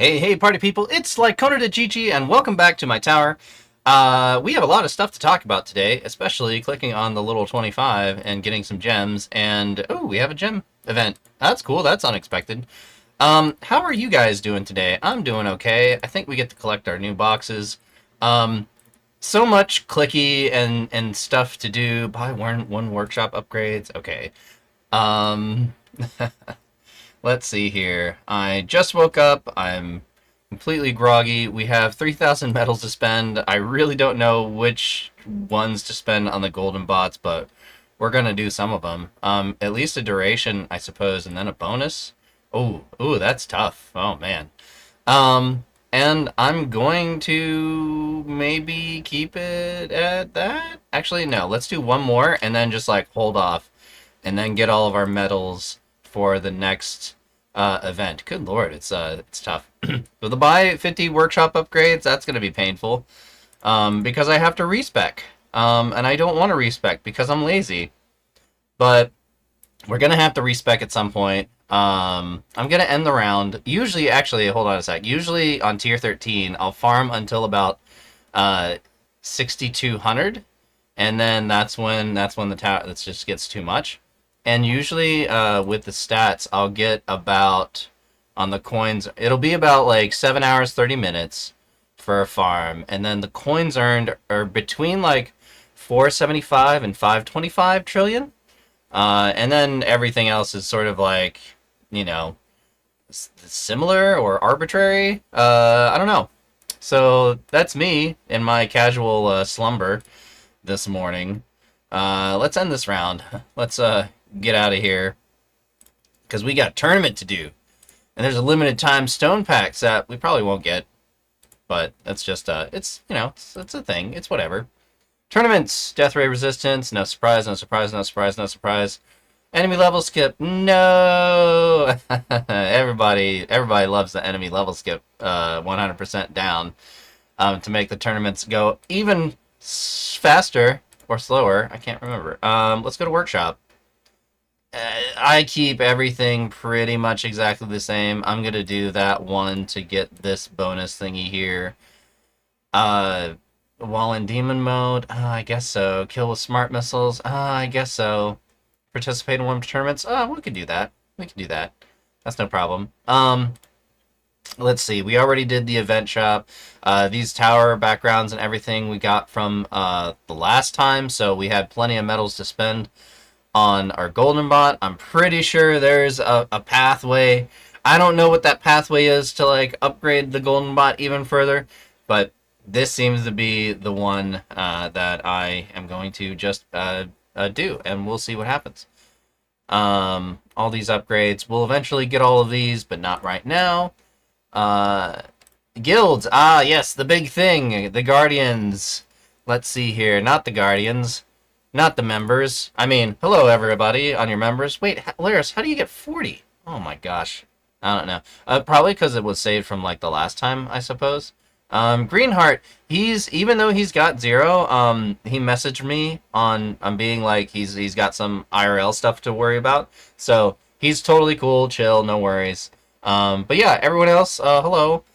Hey, party people, it's Lycona to GG, and welcome back to my tower. We have a lot of stuff to talk about today, especially clicking on the little 25 and getting some gems, and oh, we have a gem event. That's cool, that's unexpected. How are you guys doing today? I'm doing okay. I think we get to collect our new boxes. So much clicky and stuff to do. Buy one workshop upgrades. Okay. Um, Let's see here. I just woke up. I'm completely groggy. We have 3,000 medals to spend. I really don't know which ones to spend on the golden bots, but we're going to do some of them. At least a duration, I suppose, and then a bonus. Oh, that's tough. Oh, man. And I'm going to maybe keep it at that. Actually, no. Let's do one more and then just, like, hold off and then get all of our medals for the next event. Good lord, it's tough. So the buy 50 workshop upgrades, that's going to be painful because I have to respec. And I don't want to respec because I'm lazy. But we're going to have to respec at some point. I'm going to end the round. Usually, actually, hold on a sec. Usually on tier 13, I'll farm until about 6,200. And then that's when the tower that just gets too much. And usually with the stats, I'll get about, on the coins, it'll be about like 7 hours, 30 minutes for a farm. And then the coins earned are between like 475 and 525 trillion. And then everything else is sort of like, you know, similar or arbitrary. I don't know. So that's me in my casual slumber this morning. Let's end this round. Let's get out of here because we got a tournament to do, and there's a limited time stone packs that we probably won't get, but that's just it's, you know, it's a thing. It's whatever. Tournaments, death ray resistance, no surprise, no surprise, no surprise, no surprise. Enemy level skip, no. everybody loves the enemy level skip 100% down to make the tournaments go even faster or slower. I can't remember. Let's go to workshop. I keep everything pretty much exactly the same. I'm going to do that one to get this bonus thingy here. While in demon mode, I guess so. Kill with smart missiles, I guess so. Participate in one tournaments, we could do that. We can do that. That's no problem. Let's see. We already did the event shop. These tower backgrounds and everything we got from the last time, so we had plenty of medals to spend on our golden bot. I'm pretty sure there's a pathway. I don't know what that pathway is to like upgrade the golden bot even further, but this seems to be the one that I am going to just do, and we'll see what happens. All these upgrades, we'll eventually get all of these, but not right now. Guilds, yes, the big thing, the Guardians. Let's see here, not the Guardians. Not the members. I mean, hello everybody on your members. Wait, Laris, how do you get 40? Oh my gosh. I don't know. Probably because it was saved from like the last time, I suppose. Greenheart, even though he's got 0, he messaged me on being like he's got some IRL stuff to worry about. So he's totally cool, chill, no worries. But yeah, everyone else, hello.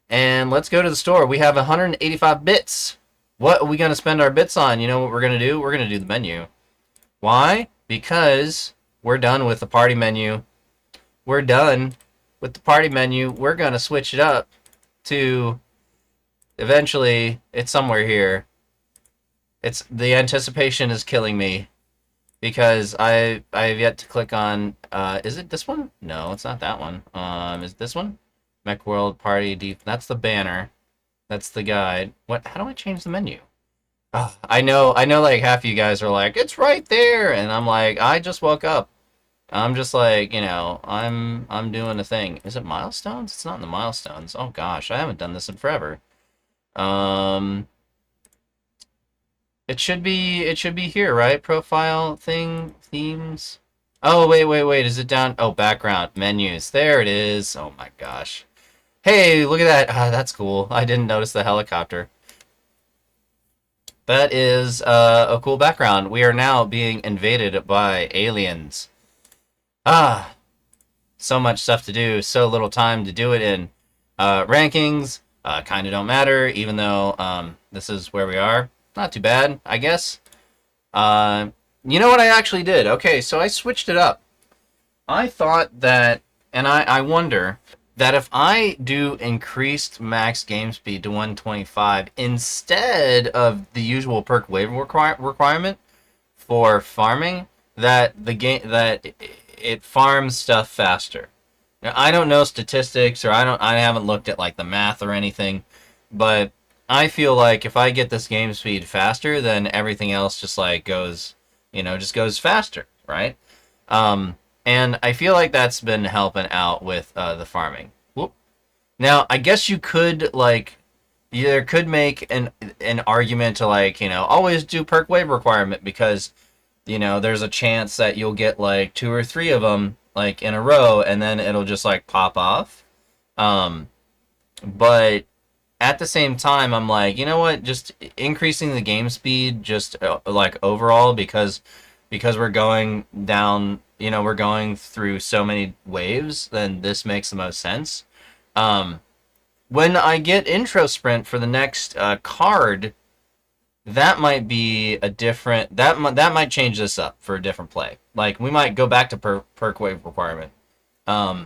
And let's go to the store. We have 185 bits. What are we going to spend our bits on? You know what we're going to do? We're going to do the menu. Why? Because we're done with the party menu. We're done with the party menu. We're going to switch it up to, eventually, it's somewhere here. It's, the anticipation is killing me because I have yet to click on, is it this one? No, it's not that one. Is it this one? Mech World Party Deep. That's the banner. That's the guide. What? How do I change the menu? I know like half of you guys are like, it's right there, and I'm like, I just woke up. I'm just like, you know, I'm doing a thing. Is it milestones? It's not in the milestones. Oh gosh, I haven't done this in forever. It should be here, right? Profile thing, themes. Oh, wait. Is it down? Oh, background, menus. There it is. Oh my gosh. Hey, look at that. That's cool. I didn't notice the helicopter. That is a cool background. We are now being invaded by aliens. So much stuff to do, so little time to do it in. Rankings kind of don't matter, even though this is where we are. Not too bad, I guess. You know what I actually did? Okay, so I switched it up. I thought that, and I wonder that if I do increased max game speed to 125 instead of the usual perk wave requirement for farming, that it farms stuff faster. Now, I don't know statistics, or I haven't looked at like the math or anything, but I feel like if I get this game speed faster, then everything else just like goes, just goes faster, right? And I feel like that's been helping out with the farming. Whoop. Now, I guess you could could make an argument to always do perk wave requirement, because there's a chance that you'll get like 2 or 3 of them like in a row, and then it'll just like pop off. But at the same time, I'm like, you know what? Just increasing the game speed, just like overall, because we're going down, we're going through so many waves, then this makes the most sense. When I get intro sprint for the next card, that might be a different, that might change this up for a different play. Like, we might go back to perk wave requirement. I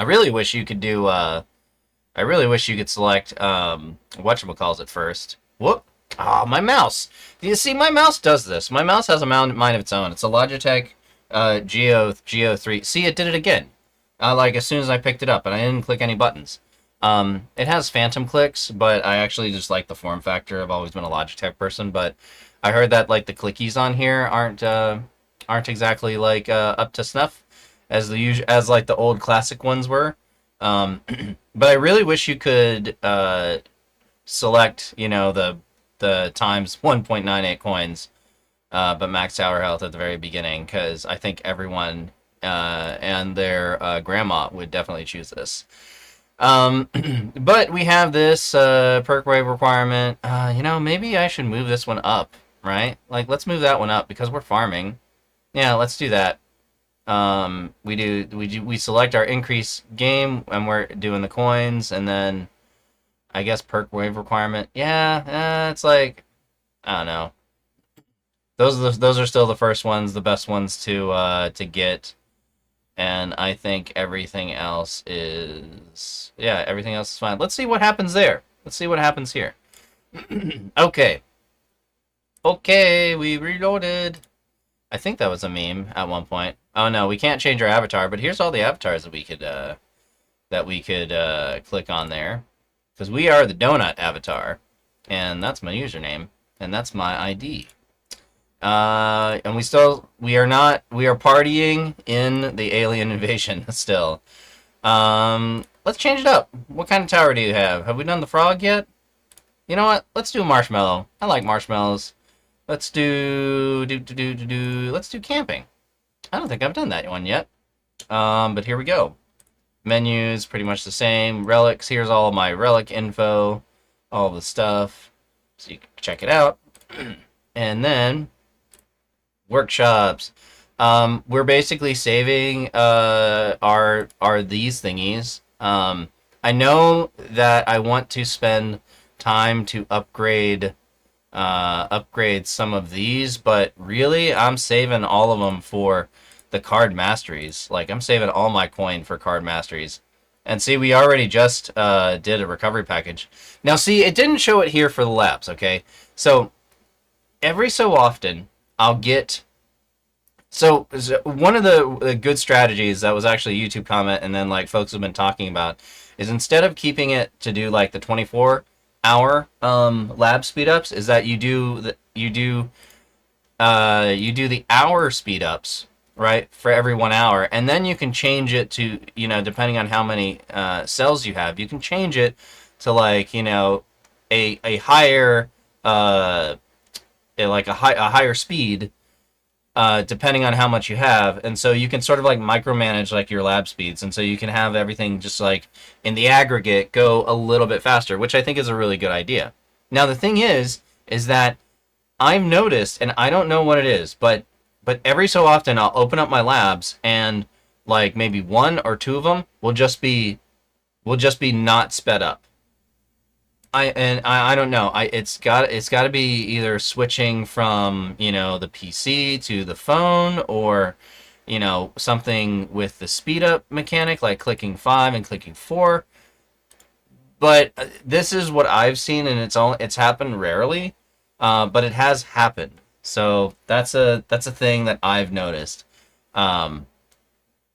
really wish you could do I really wish you could select whatchamacallit first. Whoop. Oh, my mouse. You see, my mouse does this. My mouse has a mind of its own. It's a Logitech Geo 3. See, it did it again. Like, as soon as I picked it up, and I didn't click any buttons. It has phantom clicks, but I actually just like the form factor. I've always been a Logitech person, but I heard that like the clickies on here aren't exactly like up to snuff as like the old classic ones were. But I really wish you could select, the times 1.98 coins, but max tower health at the very beginning, because I think everyone and their grandma would definitely choose this. But we have this perk wave requirement. Maybe I should move this one up, right? Let's move that one up because we're farming. Yeah, let's do that. We select our increase game, and we're doing the coins, and then I guess perk wave requirement. Yeah, it's like, I don't know. Those are still the first ones, the best ones to get, and I think everything else is fine. Let's see what happens there. Let's see what happens here. Okay, we reloaded. I think that was a meme at one point. Oh no, we can't change our avatar, but here's all the avatars that we could click on there, because we are the donut avatar, and that's my username, and that's my ID. And we are partying in the alien invasion still. Let's change it up. What kind of tower do you have? Have we done the frog yet? You know what? Let's do a marshmallow. I like marshmallows. Let's do let's do camping. I don't think I've done that one yet. But here we go. Menus, pretty much the same. Relics, here's all my relic info, all the stuff, so you can check it out. And then workshops. We're basically saving our these thingies. I know that I want to spend time to upgrade some of these, but really I'm saving all of them for the card masteries. Like, I'm saving all my coin for card masteries. And see, we already just did a recovery package. Now see, it didn't show it here for the labs, okay? So every so often I'll get, so one of the good strategies that was actually a YouTube comment, and then like folks have been talking about, is instead of keeping it to do like the 24-hour lab speed ups, is that you do the hour speed ups, right, for every 1 hour, and then you can change it to, depending on how many cells you have, you can change it to like, a higher like a higher speed, depending on how much you have. And so you can sort of like micromanage like your lab speeds, and so you can have everything just like in the aggregate go a little bit faster, which I think is a really good idea. Now the thing is that I've noticed, and I don't know what it is, but every so often I'll open up my labs, and like maybe 1 or 2 of them will just be will just be not sped up. I don't know. It's got to be either switching from, the PC to the phone, or something with the speed up mechanic, like clicking 5 and clicking 4. But this is what I've seen, and it's happened rarely, but it has happened. So that's a thing that I've noticed. Um,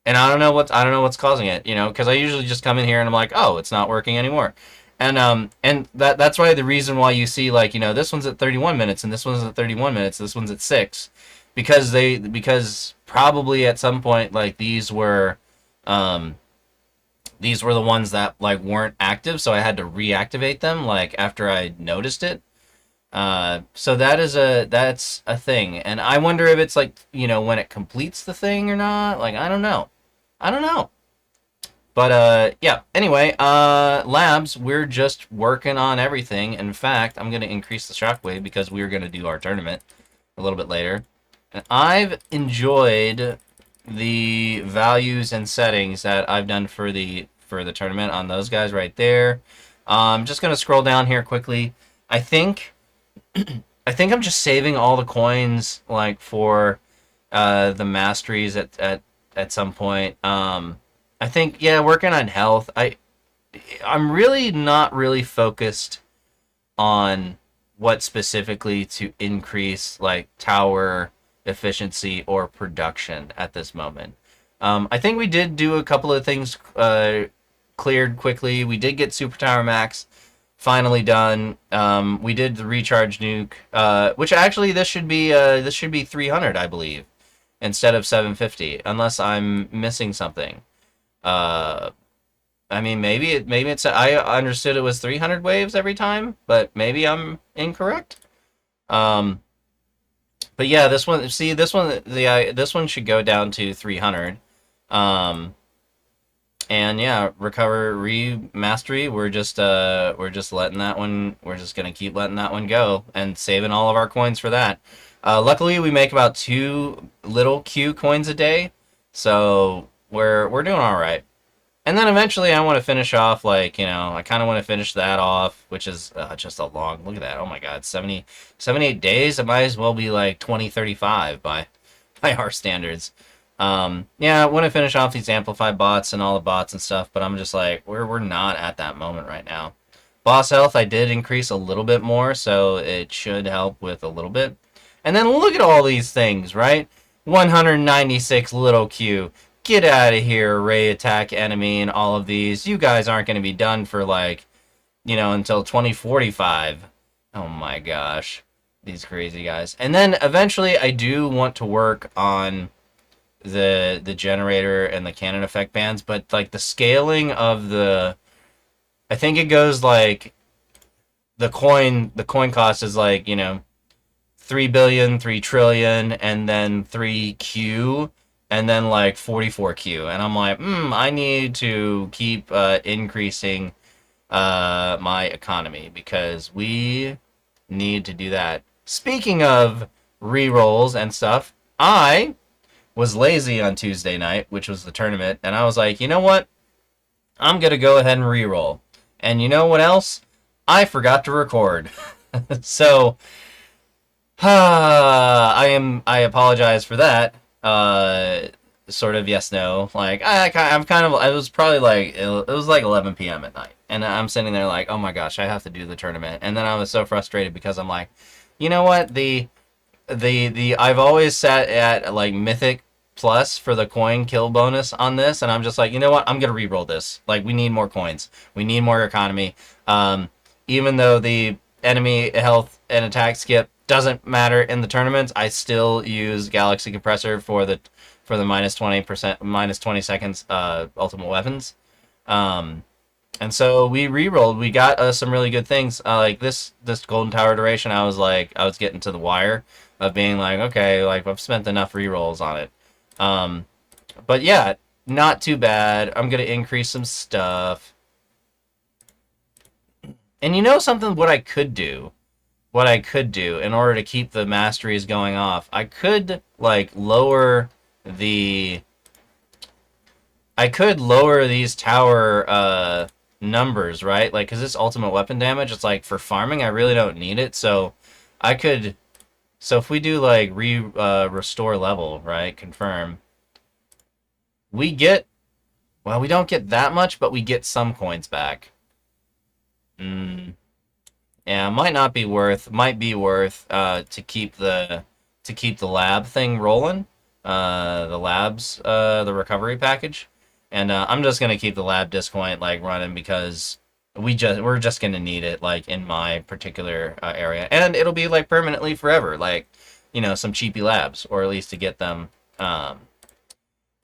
and I don't know what's causing it, because I usually just come in here and I'm like, oh, it's not working anymore. And that's why the reason why you see, like, this one's at 31 minutes and this one's at 31 minutes, this one's at 6, because probably at some point, like, um these were the ones that, like, weren't active, so I had to reactivate them, like, after I noticed it. So that's a thing, and I wonder if it's like, when it completes the thing or not. Like, I don't know. But yeah. Anyway, labs. We're just working on everything. In fact, I'm gonna increase the shockwave because we're gonna do our tournament a little bit later. And I've enjoyed the values and settings that I've done for the tournament on those guys right there. I'm just gonna scroll down here quickly. I think I think I'm just saving all the coins, like, for the masteries at some point. I think, yeah, working on health. I'm really not really focused on what specifically to increase, like, tower efficiency or production at this moment. I think we did do a couple of things cleared quickly. We did get Super Tower Max finally done. We did the recharge nuke, which actually this should be 300, I believe, instead of 750, unless I'm missing something. Uh, I mean, maybe it's I understood it was 300 waves every time, but maybe I'm incorrect. Um, but yeah, this one should go down to 300. Um, and yeah, recover remastery. We're just letting that one. We're just gonna keep letting that one go and saving all of our coins for that. Luckily, we make about 2 little Q coins a day, so we're doing all right. And then eventually, I want to finish off, like, I kind of want to finish that off, which is just a long. Look at that! Oh my God, 78 days. It might as well be like 2035 by our standards. Yeah, I want to finish off these amplified bots and all the bots and stuff, but I'm just like, we're not at that moment right now. Boss health, I did increase a little bit more, so it should help with a little bit. And then look at all these things, right? 196 little Q. Get out of here, ray attack enemy, and all of these. You guys aren't going to be done for, like, until 2045. Oh my gosh. These crazy guys. And then eventually I do want to work on the generator and the cannon effect bands, but, like, the scaling of I think it goes, like, the coin cost is, like, 3 billion, 3 trillion, and then 3Q, and then, like, 44Q. And I'm like, I need to keep increasing my economy, because we need to do that. Speaking of re-rolls and stuff, I was lazy on Tuesday night, which was the tournament, and I was like, you know what? I'm going to go ahead and re-roll. And you know what else? I forgot to record. So, I apologize for that. Sort of yes, no. Like, I'm kind of, it was probably like, it was like 11 p.m. at night. And I'm sitting there like, oh my gosh, I have to do the tournament. And then I was so frustrated because I'm like, you know what? I've always sat at, like, Mythic Plus for the coin kill bonus on this, and I'm just like, you know what? I'm gonna re-roll this. Like, we need more coins. We need more economy. Even though the enemy health and attack skip doesn't matter in the tournaments, I still use Galaxy Compressor for the -20%, -20 seconds ultimate weapons. And so we re-rolled. We got some really good things. Like this golden tower duration, I was getting to the wire of being like, okay, like, I've spent enough re-rolls on it. But yeah, not too bad. I'm gonna increase some stuff. And something, what I could do in order to keep the masteries going off, I could, like, I could lower these tower numbers, right? Like, because this ultimate weapon damage, it's like for farming, I really don't need it. So I could, so if we do like restore level, right? Confirm, we get, well, we don't get that much, but we get some coins back. Mm. Yeah, might be worth to keep the lab thing rolling. The labs, the recovery package, and I'm just gonna keep the lab discoin like running because we're just gonna need it like in my particular area, and it'll be like permanently forever, like some cheapy labs, or at least to get them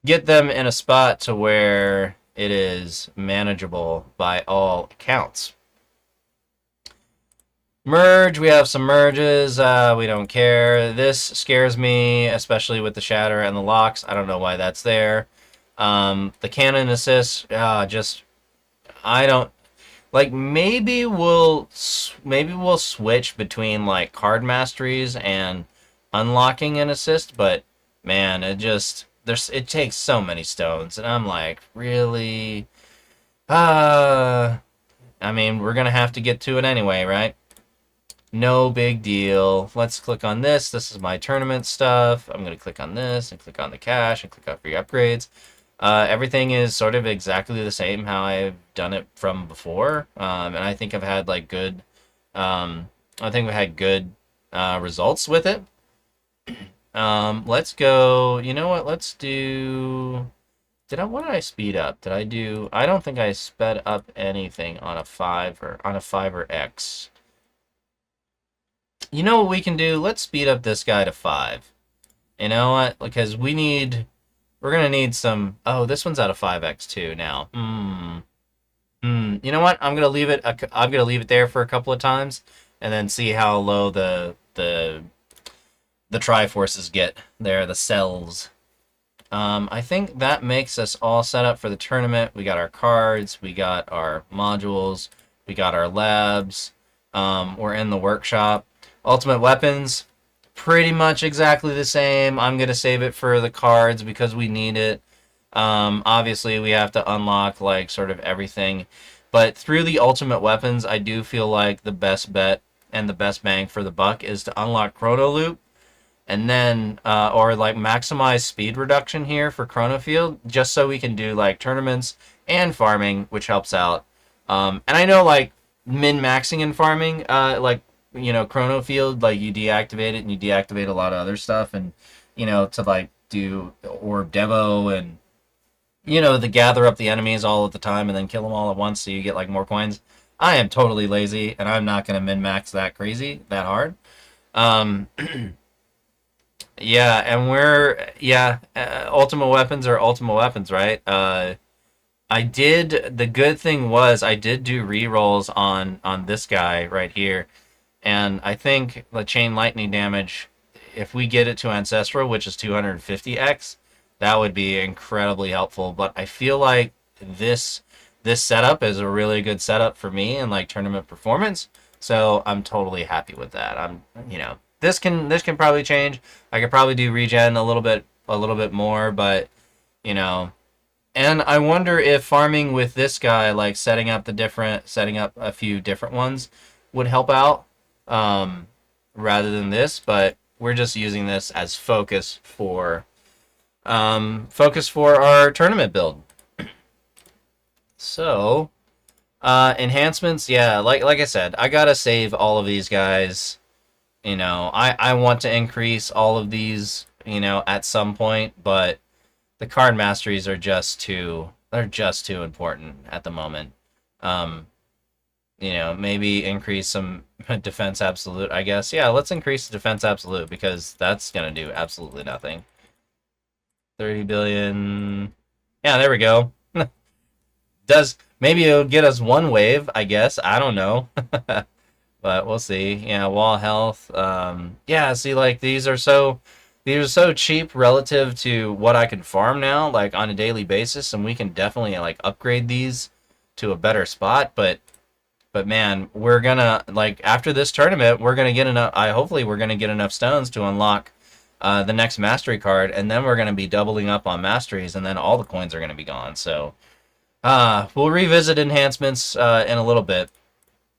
in a spot to where it is manageable by all accounts. Merge, we have some merges. We don't care. This scares me, especially with the shatter and the locks. I don't know why that's there. The cannon assist, just I don't like. Maybe we'll switch between like card masteries and unlocking an assist, but man, it takes so many stones, and I'm like, really? I mean, we're gonna have to get to it anyway, right? No big deal. Let's click on this. This is my tournament stuff. I'm going to click on this and click on the cash and click on free upgrades. Everything is sort of exactly the same how I've done it from before. And I think I've had like good, I think we had good results with it. Let's go, you know what? Let's do, what did I speed up? I don't think I sped up anything on a 5 or X. You know what we can do? Let's speed up this guy to 5. You know what? Because we're gonna need some. Oh, this one's out of 5x2 now. You know what? I'm gonna leave it there for a couple of times, and then see how low the Triforces get there. The cells. I think that makes us all set up for the tournament. We got our cards. We got our modules. We got our labs. We're in the workshop. Ultimate weapons, pretty much exactly the same. I'm going to save it for the cards because we need it. Obviously, we have to unlock like sort of everything. But through the ultimate weapons, I do feel like the best bet and the best bang for the buck is to unlock Chrono Loop. And then, or like maximize speed reduction here for Chrono Field, just so we can do like tournaments and farming, which helps out. And I know like min-maxing and farming, like, Chrono Field, like you deactivate it and you deactivate a lot of other stuff, and to like do Orb Devo and the gather up the enemies all at the time and then kill them all at once so you get like more coins. I am totally lazy and I'm not gonna min max that hard. Yeah, and ultimate weapons are ultimate weapons, right? The good thing was I did do re-rolls on this guy right here. And I think the chain lightning damage, if we get it to Ancestral, which is 250x, that would be incredibly helpful. But I feel like this setup is a really good setup for me and like tournament performance. So I'm totally happy with that. This can probably change. I could probably do regen a little bit more, but and I wonder if farming with this guy, like setting up a few different ones, would help out. Rather than this, but we're just using this as focus for our tournament build. So, enhancements, yeah, like I said, I gotta save all of these guys. I want to increase all of these, at some point, but the card masteries are just too important at the moment. Maybe increase some defense absolute, I guess. Yeah, let's increase the defense absolute because that's going to do absolutely nothing. 30 billion. Yeah, there we go. Maybe it'll get us one wave, I guess. I don't know. But we'll see. Yeah, wall health. Yeah, see, like these are so cheap relative to what I can farm now, like on a daily basis, and we can definitely like upgrade these to a better spot, but man, we're gonna, like, after this tournament, we're gonna get enough. Hopefully we're gonna get enough stones to unlock the next mastery card, and then we're gonna be doubling up on masteries, and then all the coins are gonna be gone. So We'll revisit enhancements in a little bit,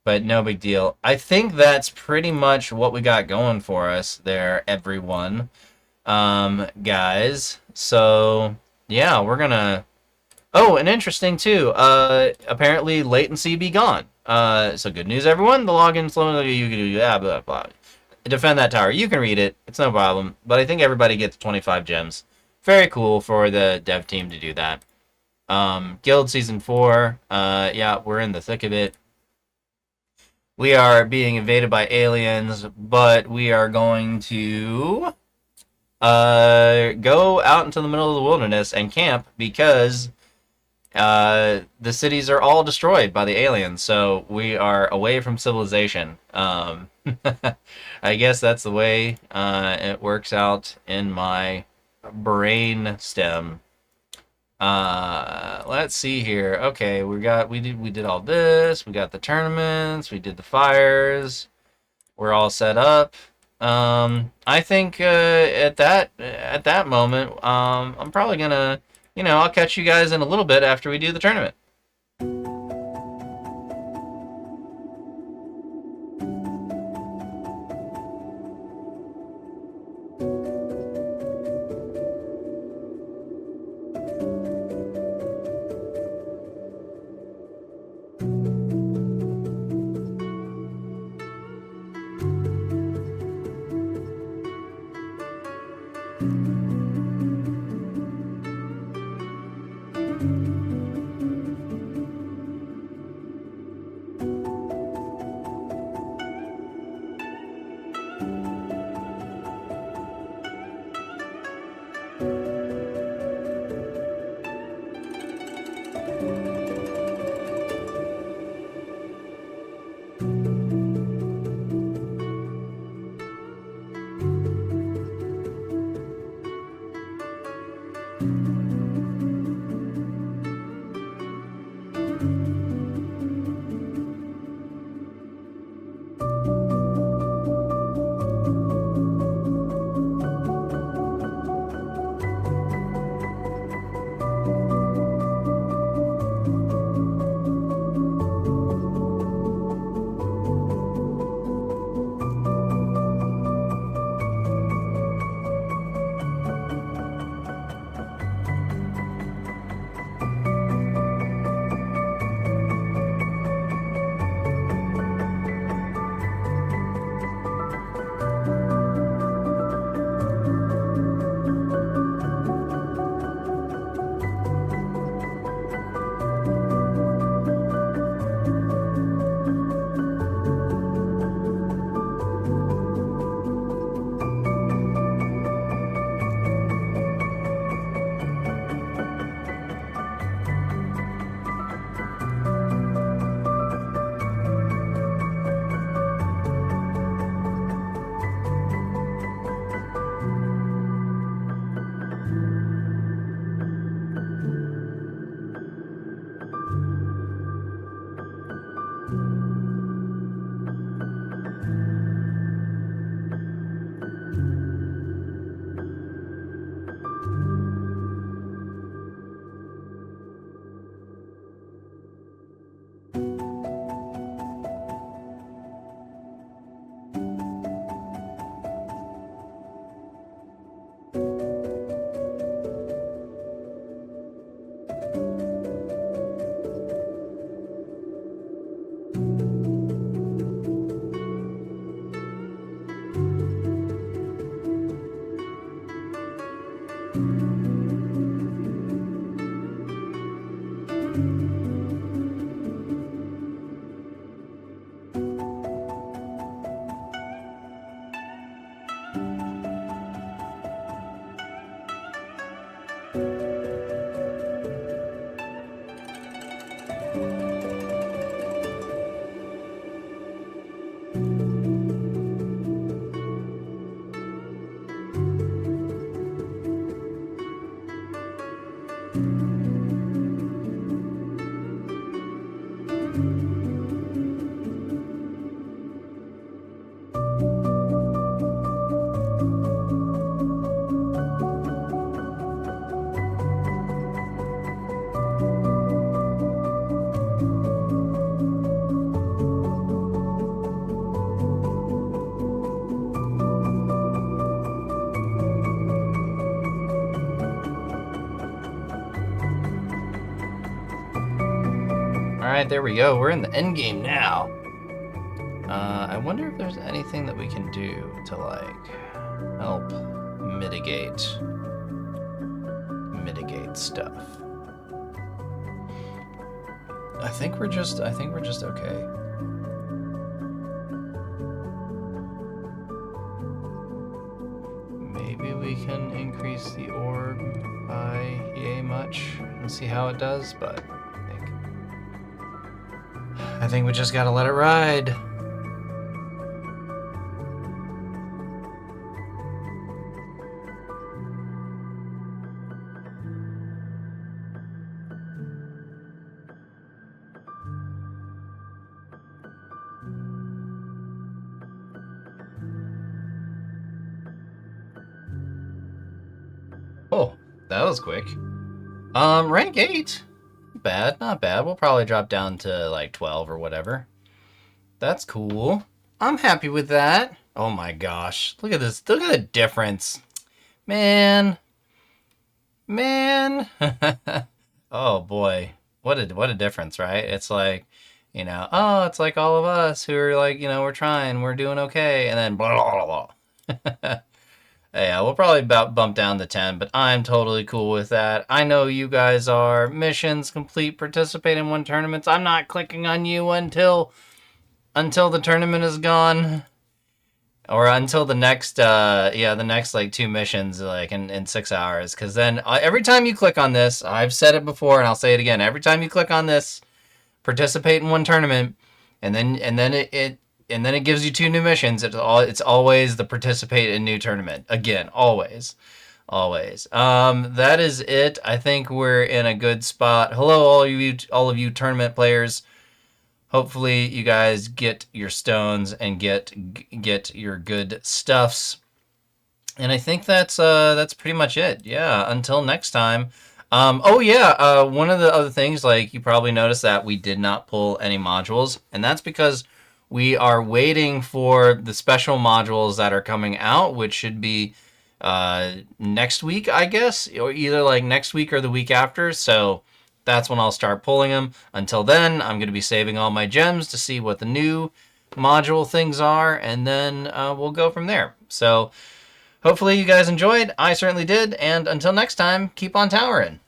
but no big deal. I think that's pretty much what we got going for us there, everyone. Guys. So, yeah, we're gonna... Oh, and interesting too. Apparently latency be gone. So good news, everyone. The login's slow. You can do blah blah blah. Defend that tower. You can read it. It's no problem. But I think everybody gets 25 gems. Very cool for the dev team to do that. Guild Season 4. Yeah, we're in the thick of it. We are being invaded by aliens, but we are going to go out into the middle of the wilderness and camp because the cities are all destroyed by the aliens, so we are away from civilization. I guess that's the way it works out in my brain stem. Let's see here. Okay, we did all this. We got the tournaments. We did the fires. We're all set up. I think at that moment, I'm probably gonna, I'll catch you guys in a little bit after we do the tournament. Alright, there we go. We're in the end game now. I wonder if there's anything that we can do to, like, help mitigate stuff. I think we're just okay. Maybe we can increase the orb by yay much and see how it does, but I think we just gotta let it ride. Oh, that was quick. Rank 8. Not bad. We'll probably drop down to like 12 or whatever. That's cool. I'm happy with that. Oh my gosh. Look at this. Look at the difference. Man. Oh boy. What a difference, right? It's like, you know, oh, it's like all of us who are like, you know, we're trying, we're doing okay, and then blah, blah, blah. Yeah, we'll probably bump down to 10, but I'm totally cool with that. I know you guys are. Missions complete, participate in 1 tournament. I'm not clicking on you until the tournament is gone. Or until the next, the next, like, 2 missions, like, in 6 hours. Because then, every time you click on this, I've said it before, and I'll say it again. Every time you click on this, participate in 1 tournament, and then it gives you 2 new missions. It's always the participate in new tournament. Again, always. That is it. I think we're in a good spot. Hello, all of you tournament players. Hopefully you guys get your stones and get your good stuffs. And I think that's pretty much it. Yeah, until next time. One of the other things, like, you probably noticed that we did not pull any modules, and that's because we are waiting for the special modules that are coming out, which should be next week, I guess, or either like next week or the week after. So that's when I'll start pulling them. Until then, I'm going to be saving all my gems to see what the new module things are, and then we'll go from there. So hopefully you guys enjoyed. I certainly did. And until next time, keep on towering.